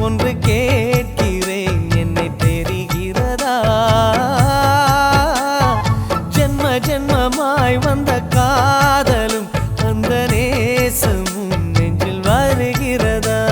ஒன்று கேட்கிறேன் என்னை தெரிகிறதா ஜென்ம ஜென்மமாய் வந்த காதலும் அந்த நேசமும் நெஞ்சில் வருகிறதா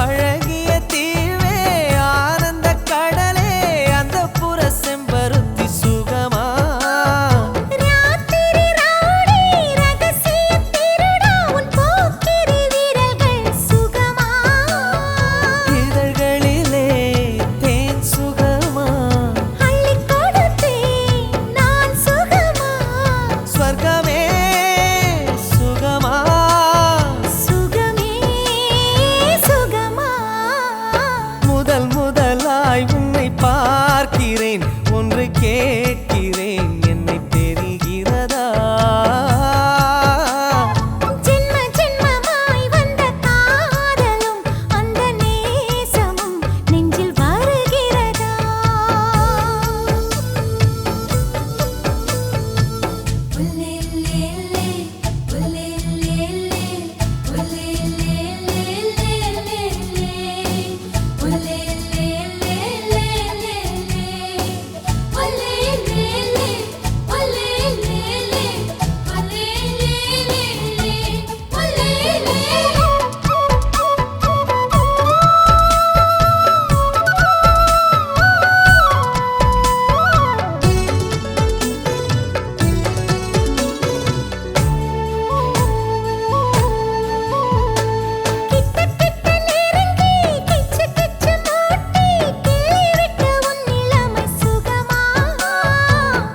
அழகிய தீவே ஆனந்த கடலே அந்த புற செம்பருத்தி சுகமா ராத்திரி ராணி ரகசிய திருடா உன் போக்கிரி வீரர்கள் சுகமா இதழ்களிலே தேன் சுகமா அள்ளி கொடுத்தேன் நான் சுகமா ஸ்வர்கமே சுகமா சுகமே சுகமா முதல் முதலாய் உன்னை பார்க்கிறேன் ஒன்று கேட்கிறேன் என்னை தெரிகிறதா ஜென்ம ஜென்மமாய் வந்த காதலும் அந்த நேசமும் நெஞ்சில் வருகிறதா ஒல்லேலேலே ஒல்லேலேலே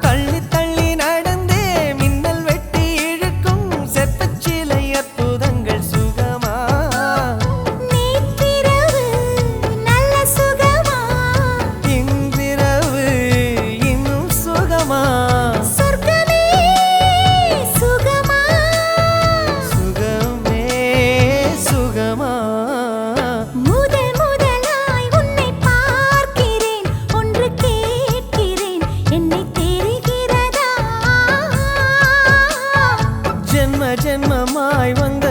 தள்ளி தள்ளி நடந்தே மின்னல் வெட்டி இழுக்கும் செப்பச் சிலை அற்புதங்கள் சுகமா நேற்றிரவு நல்ல சுகமா இன்றிரவு இன்னும் சுகமா சொர்க்கமே சுகமா சுகமே சுகமா முதல் முதலாய் உன்னை பார்க்கிறேன் ஒன்று கேட்கிறேன் என்னை தெரிகிறதா ஜென்ம ஜென்மமாய் வந்த